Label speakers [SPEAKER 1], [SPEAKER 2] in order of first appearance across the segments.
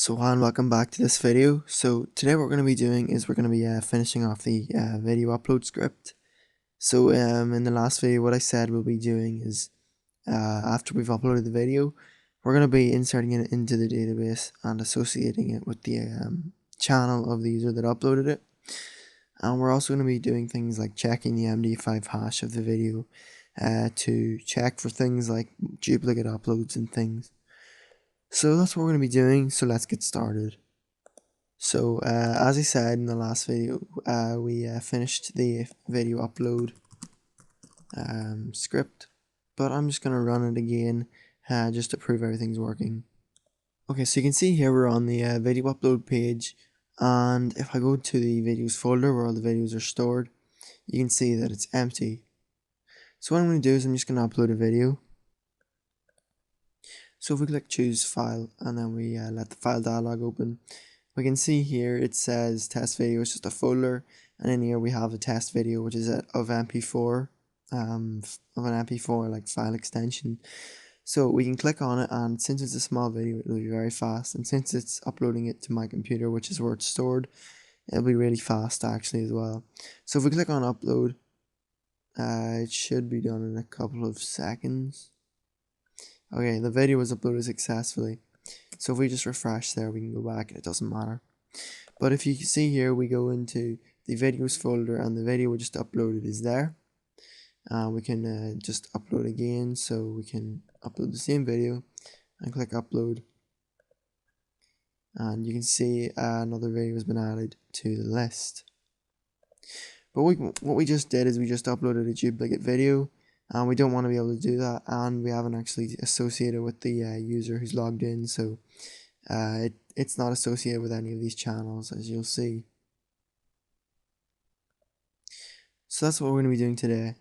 [SPEAKER 1] So hi and welcome back to this video. So today what we're going to be doing is we're going to be finishing off the video upload script. So in the last video what I said we'll be doing is after we've uploaded the video, we're going to be inserting it into the database and associating it with the channel of the user that uploaded it. And we're also going to be doing things like checking the MD5 hash of the video to check for things like duplicate uploads and things. So that's what we're going to be doing, so let's get started. So as I said in the last video, we finished the video upload script, but I'm just going to run it again just to prove everything's working. Okay, so you can see here we're on the video upload page, and if I go to the videos folder where all the videos are stored, you can see that it's empty. So what I'm going to do is I'm just going to upload a video. So if we click choose file and then we let the file dialog open, we can see here it says test video. It's just a folder, and in here we have a test video which is of MP4, of an MP4 like file extension. So we can click on it, and since it's a small video it'll be very fast, and since it's uploading it to my computer, which is where it's stored, it'll be really fast actually as well. So if we click on upload, it should be done in a couple of seconds. Okay, the video was uploaded successfully. So if we just refresh there, we can go back and it doesn't matter. But if you see here, we go into the videos folder and the video we just uploaded is there. We can just upload again, so we can upload the same video and click upload. And you can see another video has been added to the list. But what we just did is we just uploaded a duplicate video, and we don't want to be able to do that, and we haven't actually associated with the user who's logged in, so it's not associated with any of these channels, as you'll see. So that's what we're going to be doing today.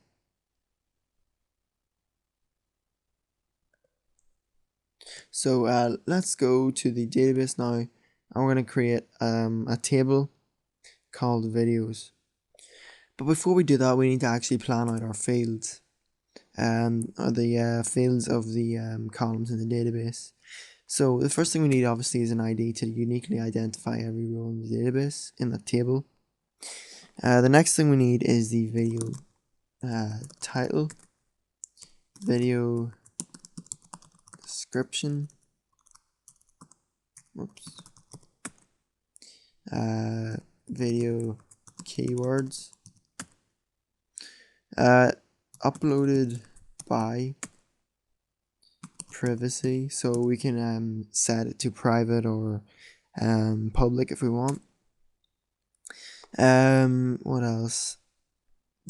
[SPEAKER 1] So let's go to the database now, and we're going to create a table called videos. But before we do that, we need to actually plan out our fields. Are the fields of the columns in the database. So the first thing we need obviously is an ID to uniquely identify every row in the database in the table. The next thing we need is the video title, video description, video keywords, uploaded by privacy, so we can set it to private or public if we want. What else?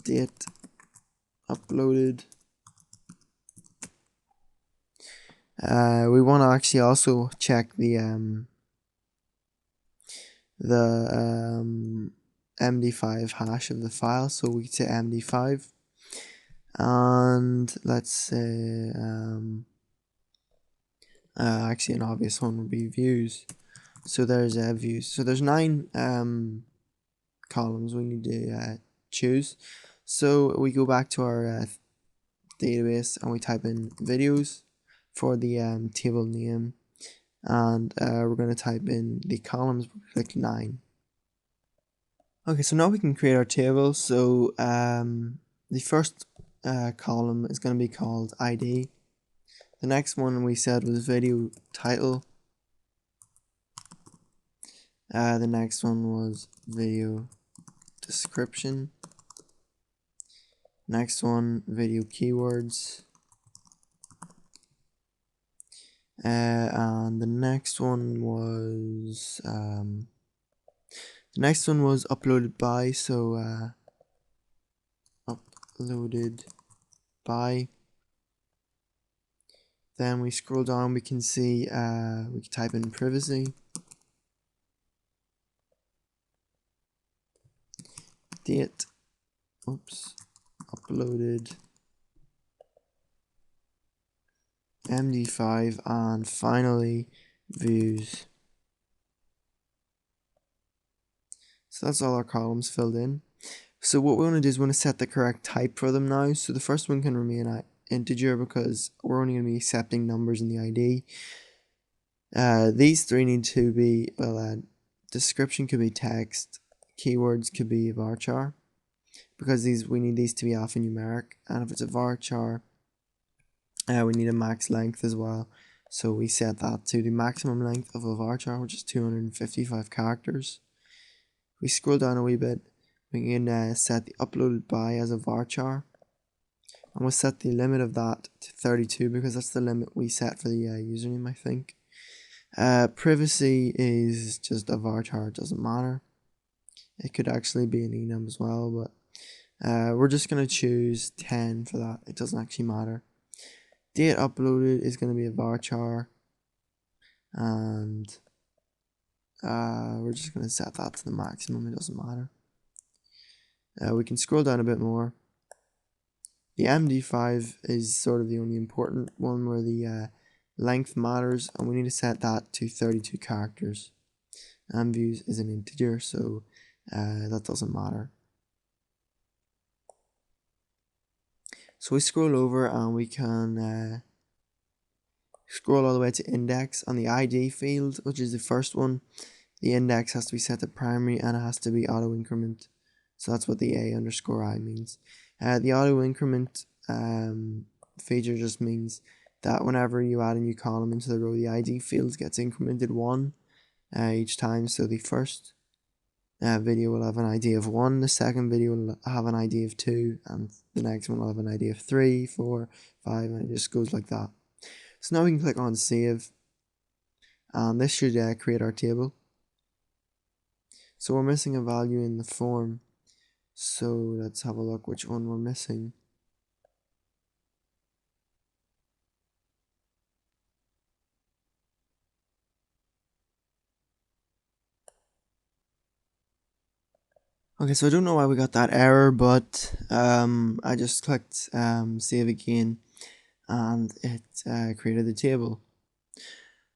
[SPEAKER 1] Date uploaded. We want to actually also check the MD5 hash of the file, so we say MD5. And let's say actually an obvious one would be views. So there's views. So there's 9 columns we need to choose. So we go back to our database and we type in videos for the table name, and we're going to type in the columns. Click 9. Okay, so now we can create our table. So the first column is going to be called ID. The next one we said was video title. The next one was video description. Next one, video keywords. And the next one was uploaded by. So uploaded by. Then we scroll down, we can see we can type in privacy, date, uploaded, MD5, and finally views. So that's all our columns filled in. So what we want to do is we want to set the correct type for them now. So the first one can remain integer because we're only going to be accepting numbers in the ID. These three need to be, well, description could be text, keywords could be varchar, because we need these to be alphanumeric, and if it's a varchar, we need a max length as well. So we set that to the maximum length of a varchar, which is 255 characters. If we scroll down a wee bit, we can set the uploaded by as a varchar, and we'll set the limit of that to 32 because that's the limit we set for the username, I think. Privacy is just a varchar, it doesn't matter. It could actually be an enum as well, but we're just going to choose 10 for that. It doesn't actually matter. Date uploaded is going to be a varchar, and we're just going to set that to the maximum. It doesn't matter. We can scroll down a bit more. The MD5 is sort of the only important one where the length matters, and we need to set that to 32 characters. Views is an integer, so that doesn't matter. So we scroll over and we can scroll all the way to index. On the ID field, which is the first one, the index has to be set to primary and it has to be auto increment. So that's what the A_I means. The auto increment feature just means that whenever you add a new column into the row, the ID field gets incremented 1 each time. So the first video will have an ID of 1, the second video will have an ID of 2, and the next one will have an ID of 3, 4, 5, and it just goes like that. So now we can click on save, and this should create our table. So we're missing a value in the form, so let's have a look which one we're missing. Okay, so I don't know why we got that error, but I just clicked save again, and it created the table.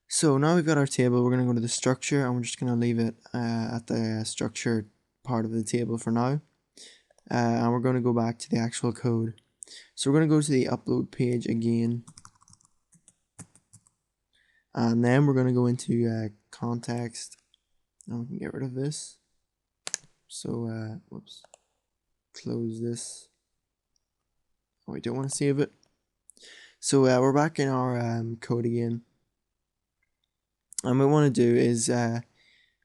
[SPEAKER 1] So now we've got our table. We're going to go to the structure, and we're just going to leave it at the structure part of the table for now. And we're going to go back to the actual code. So we're going to go to the upload page again, and then we're going to go into context, and we can get rid of this. So whoops, close this. Oh, we don't want to save it. So we're back in our code again, and what we want to do is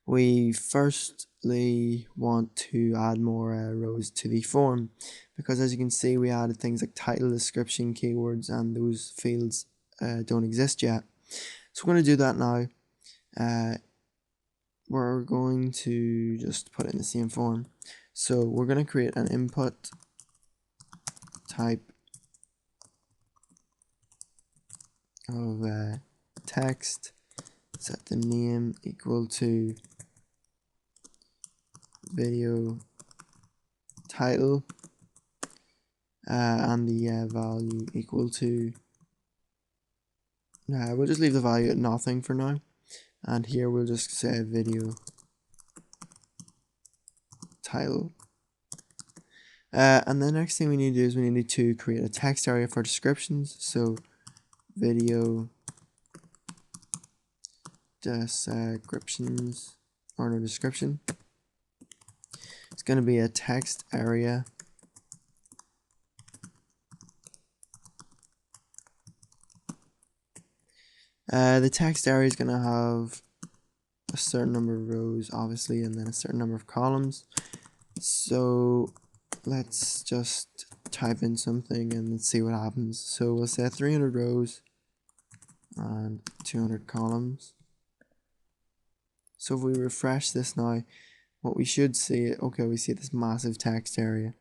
[SPEAKER 1] we firstly want to add more rows to the form, because as you can see we added things like title, description, keywords, and those fields don't exist yet. So we're going to do that now. We're going to just put it in the same form. So we're going to create an input type of text, set the name equal to video title, and the value equal to, we'll just leave the value at nothing for now, and here we'll just say video title. And the next thing we need to do is we need to create a text area for descriptions. So video descriptions, or no, description. It's going to be a text area. The text area is going to have a certain number of rows, obviously, and then a certain number of columns. So let's just type in something and let's see what happens. So we'll say 300 rows and 200 columns. So if we refresh this now, what we should see, okay, we see this massive text area.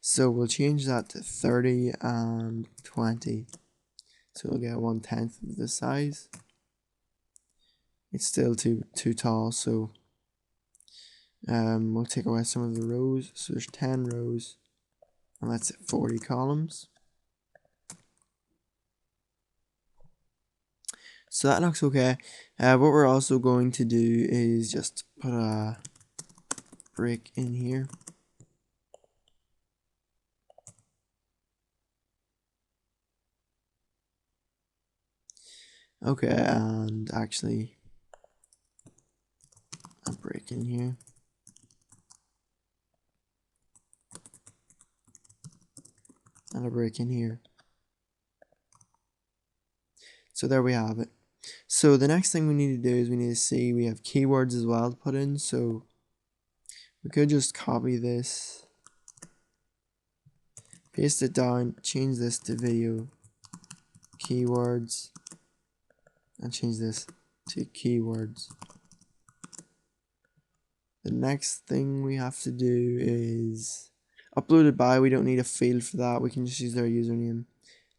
[SPEAKER 1] So we'll change that to 30 and 20. So we'll get 1/10 of the size. It's still too tall, so we'll take away some of the rows. So there's 10 rows, and that's 40 columns. So that looks okay. What we're also going to do is just put a break in here. Okay, and actually a break in here. And a break in here. So there we have it. So the next thing we need to do is we need to see we have keywords as well to put in. So we could just copy this, paste it down, change this to video keywords, and change this to keywords. The next thing we have to do is uploaded by. We don't need a field for that. We can just use our username.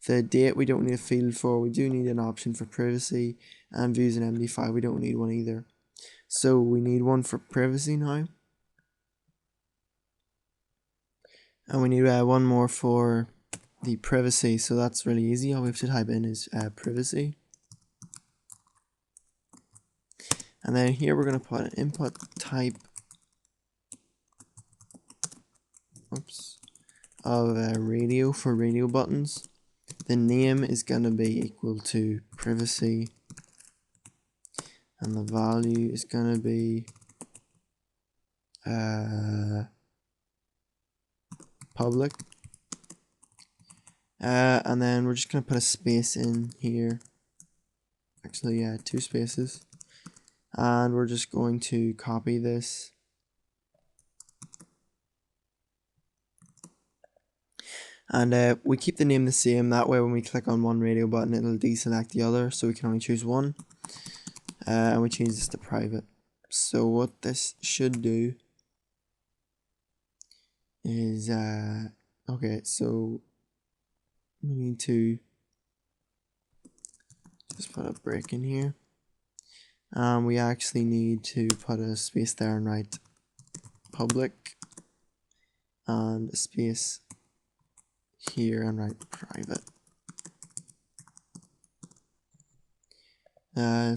[SPEAKER 1] The date we don't need a field for. We do need an option for privacy, and views and MD5 we don't need one either. So we need one for privacy now, and we need one more for the privacy. So that's really easy. All we have to type in is privacy, and then here we're going to put an input type of radio for radio buttons. The name is going to be equal to privacy, and the value is going to be public, and then we're just going to put a space in here, actually 2 spaces, and we're just going to copy this and we keep the name the same. That way when we click on one radio button it'll deselect the other, so we can only choose one, and we change this to private. So what this should do is okay, so we need to just put a break in here. We actually need to put a space there and write public, and a space here and write private.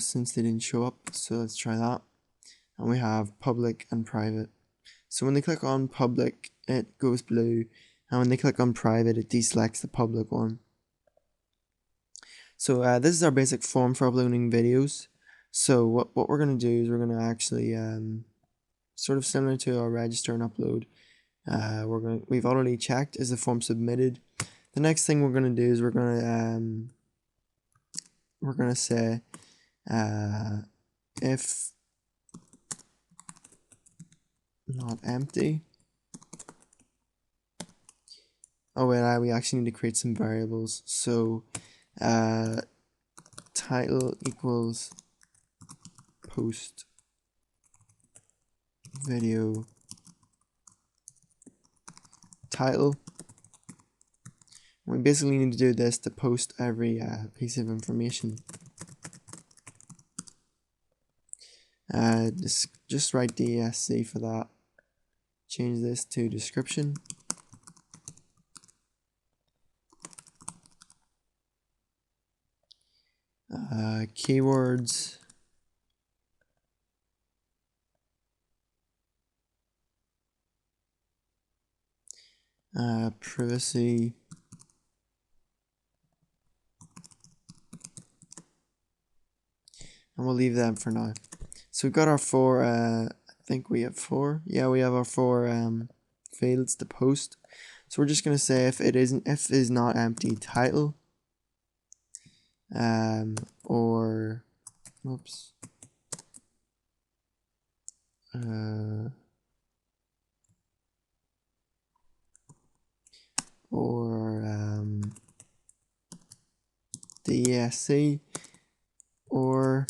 [SPEAKER 1] Since they didn't show up, so let's try that. And we have public and private. So when they click on public it goes blue, and when they click on private it deselects the public one. So this is our basic form for uploading videos. So what we're going to do is we're going to actually sort of similar to our register and upload. We've already checked is the form submitted. The next thing we're going to do is we're going to say if not empty. Oh wait, we actually need to create some variables. So title equals post video title. We basically need to do this to post every piece of information. Just write DSC for that. Change this to description. Keywords. Privacy. And we'll leave that for now. So we've got our 4, I think we have 4. Yeah, we have our 4 fields to post. So we're just going to say if is not empty title, or oops, or DSC, or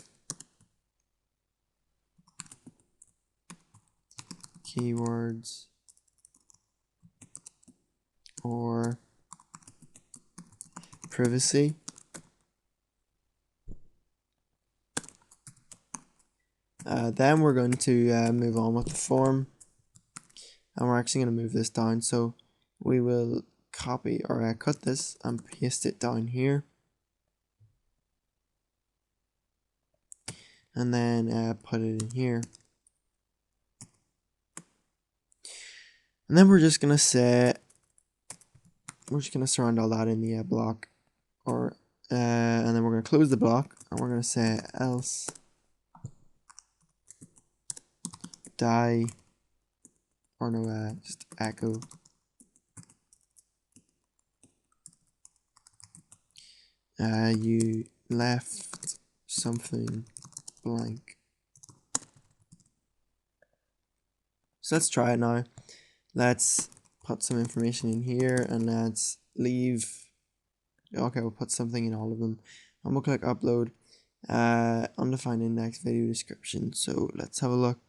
[SPEAKER 1] keywords, or privacy. Then we're going to move on with the form, and we're actually going to move this down. So we will copy or cut this and paste it down here, and then put it in here. And then we're just going to say, we're just going to surround all that in the block, or and then we're going to close the block, and we're going to say else die, or no, just echo you left something blank. So let's try it now. Let's put some information in here and let's leave. Okay, we'll put something in all of them and we'll click upload. Undefined index video description. So let's have a look.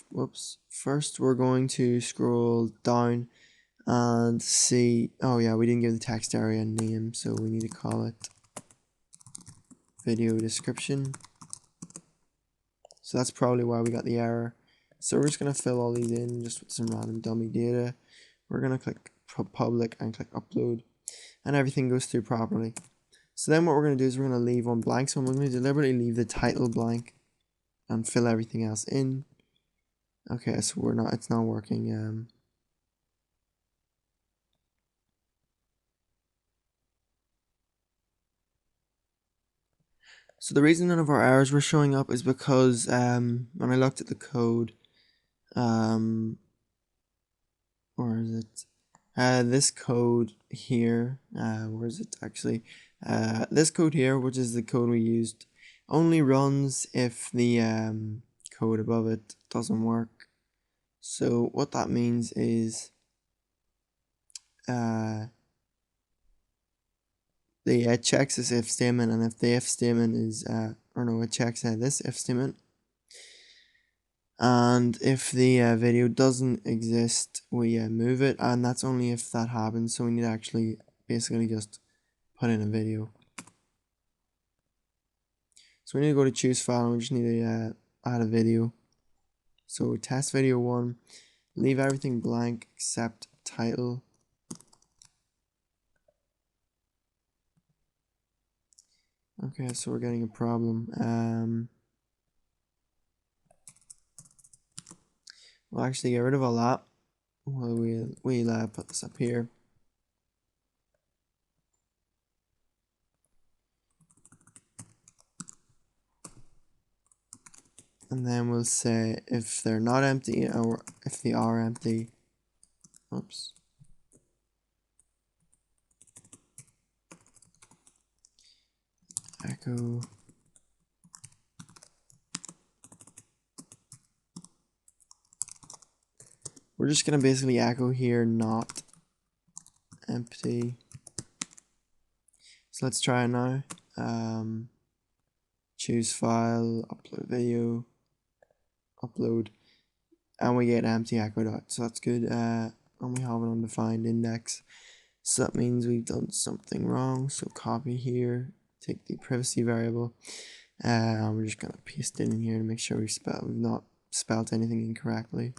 [SPEAKER 1] Whoops. First we're going to scroll down and see, oh yeah, we didn't give the text area a name, so we need to call it video description. So that's probably why we got the error. So we're just going to fill all these in just with some random dummy data. We're going to click public and click upload, and everything goes through properly. So then what we're going to do is we're going to leave one blank. So I'm going to deliberately leave the title blank and fill everything else in. Okay, so it's not working. So the reason none of our errors were showing up is because when I looked at the code, where is it? This code here, where is it actually? This code here, which is the code we used, only runs if the code above it doesn't work. So what that means is it checks this if statement, and if the if statement is, it checks this if statement. And if the video doesn't exist, we move it, and that's only if that happens. So we need to actually basically just put in a video. So we need to go to choose file, and we just need to add a video. So test video 1, leave everything blank except title. Okay, so we're getting a problem. We'll actually get rid of all that. We'll put this up here. And then we'll say if they're not empty, or if they are empty. Oops. Echo we're just gonna basically echo here not empty. So let's try it now. Choose file, upload video, upload, and we get empty echo dot. So that's good. And we have an undefined index. So that means we've done something wrong. So copy here, take the privacy variable, and we're just gonna paste it in here to make sure we've not spelled anything incorrectly.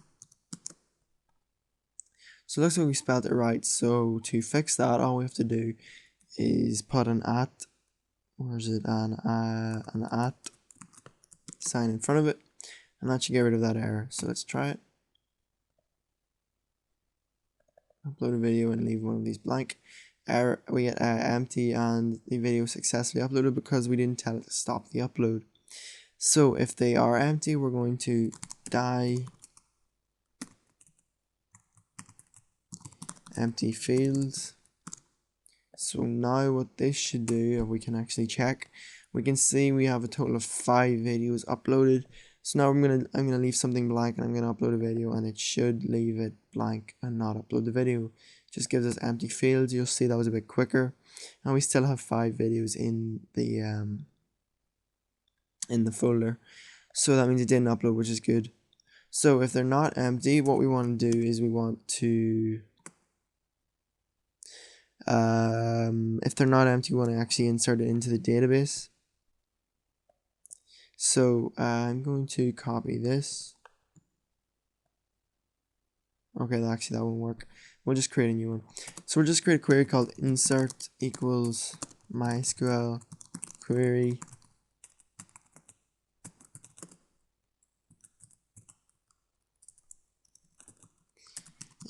[SPEAKER 1] So it looks like we spelled it right. So to fix that, all we have to do is put an at, where is it, an at sign in front of it, and that should get rid of that error. So let's try it. Upload a video and leave one of these blank. Error, we get empty, and the video successfully uploaded because we didn't tell it to stop the upload. So if they are empty, we're going to die empty fields. So now what this should do, if we can actually check, we can see we have a total of 5 videos uploaded. So now I'm gonna leave something blank, and I'm gonna upload a video, and it should leave it blank and not upload the video. Just gives us empty fields. You'll see that was a bit quicker, and we still have 5 videos in the folder. So that means it didn't upload, which is good. So if they're not empty, what we want to do is we want to if they're not empty, we want to actually insert it into the database. So I'm going to copy this. Okay, actually that won't work. We'll just create a new one. So we'll just create a query called insert equals MySQL query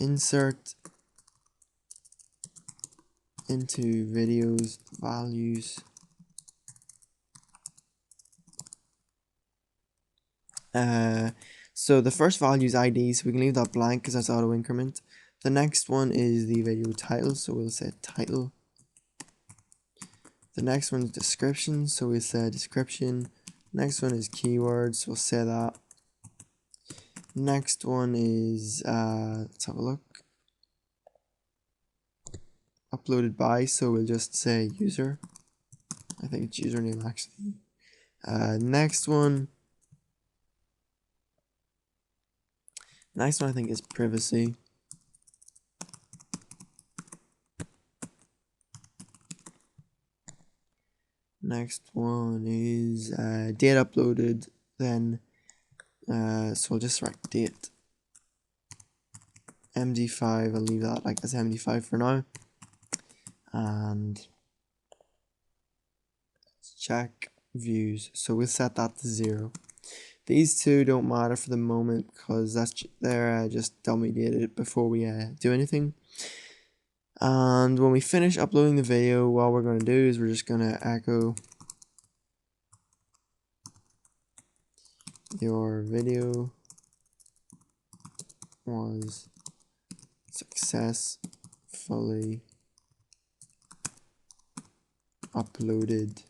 [SPEAKER 1] insert into videos values So the first value is ID, so we can leave that blank because that's auto increment. The next one is the video title, so we'll say title. The next one is description, so we'll say description. Next one is keywords, we'll say that. Next one is, let's have a look. Uploaded by, so we'll just say user. I think it's username actually. Next one I think is privacy. Next one is date uploaded, then so I'll just write date MD5. I'll leave that like as MD5 for now, and let's check views, so we'll set that to 0. These two don't matter for the moment because they're just dummy dated before we do anything. And when we finish uploading the video, what we're going to do is we're just going to echo your video was successfully uploaded .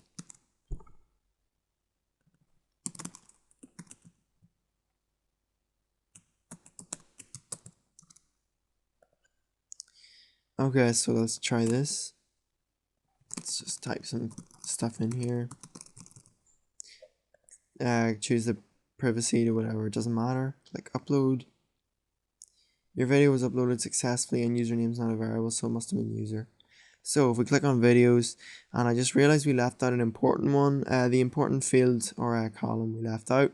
[SPEAKER 1] Okay, so let's try this. Let's just type some stuff in here. Choose the privacy to whatever, it doesn't matter. Click upload. Your video was uploaded successfully and username is not a variable, so it must have been user. So if we click on videos, and I just realized we left out an important one, the important field or column we left out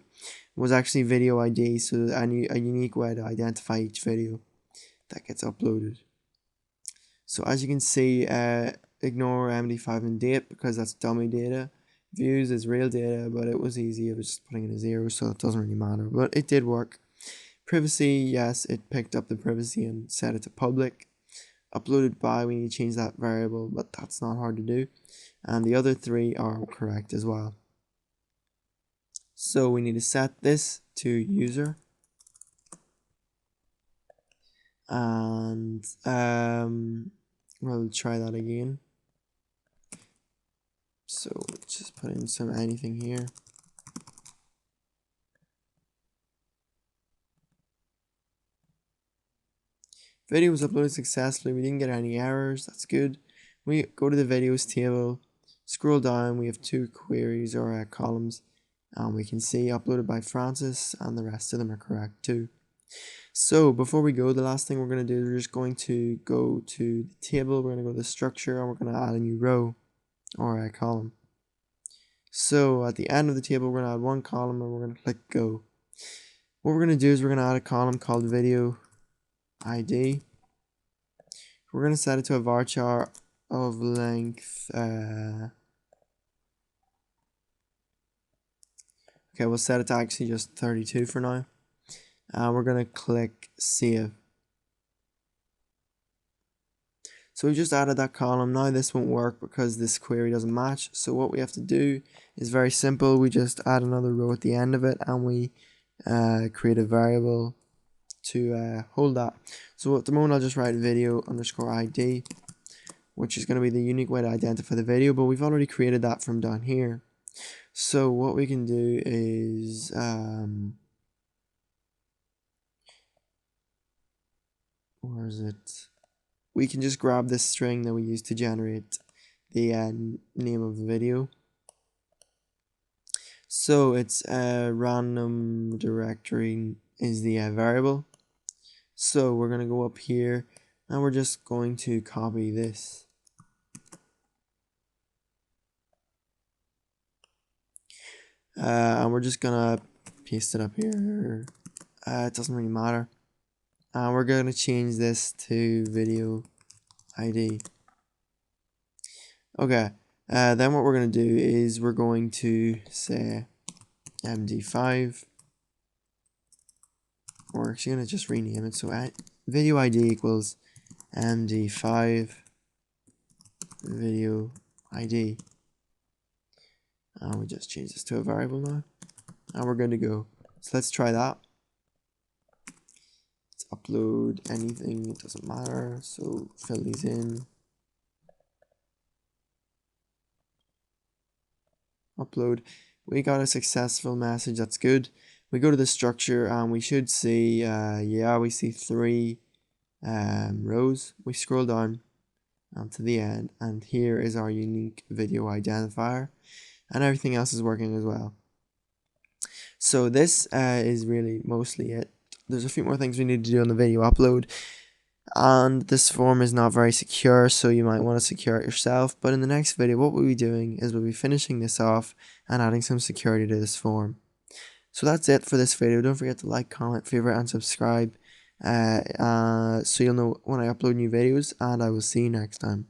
[SPEAKER 1] was actually video ID, so a unique way to identify each video that gets uploaded. So as you can see, ignore MD5 and date because that's dummy data. Views is real data, but it was easy. I was just putting in a 0, so it doesn't really matter, but it did work. Privacy, yes, it picked up the privacy and set it to public. Uploaded by, we need to change that variable, but that's not hard to do. And the other 3 are correct as well. So we need to set this to user. And we'll try that again. So let's just put in anything here. Video was uploaded successfully. We didn't get any errors. That's good. We go to the videos table, scroll down. We have 2 queries or columns, and we can see uploaded by Francis, and the rest of them are correct too. So before we go, the last thing we're going to do is we're just going to go to the table. We're going to go to the structure, and we're going to add a new row or a column. So at the end of the table, we're going to add 1 column, and we're going to click go. What we're going to do is we're going to add a column called video ID. We're going to set it to a varchar of length. Okay, we'll set it to actually just 32 for now. We're going to click save. So we just added that column. Now this won't work because this query doesn't match. So what we have to do is very simple. We just add another row at the end of it, and we create a variable to hold that. So at the moment I'll just write video underscore ID, which is going to be the unique way to identify the video, but we've already created that from down here. So what we can do is where is it? We can just grab this string that we used to generate the name of the video. So it's random directory is the variable. So we're going to go up here, and we're just going to copy this. And we're just going to paste it up here. It doesn't really matter. And we're going to change this to video ID. Okay, then what we're going to do is we're going to say MD5. We're actually going to just rename it. So video ID equals MD5 video ID. And we just change this to a variable now. And we're good to go. So let's try that. Let's upload anything, it doesn't matter. So fill these in. Upload. We got a successful message, that's good. We go to the structure and we should see, yeah, we see 3 rows. We scroll down to the end, and here is our unique video identifier, and everything else is working as well. So this is really mostly it. There's a few more things we need to do on the video upload, and this form is not very secure, so you might want to secure it yourself. But in the next video, what we'll be doing is we'll be finishing this off and adding some security to this form. So that's it for this video. Don't forget to like, comment, favorite, and subscribe so you'll know when I upload new videos, and I will see you next time.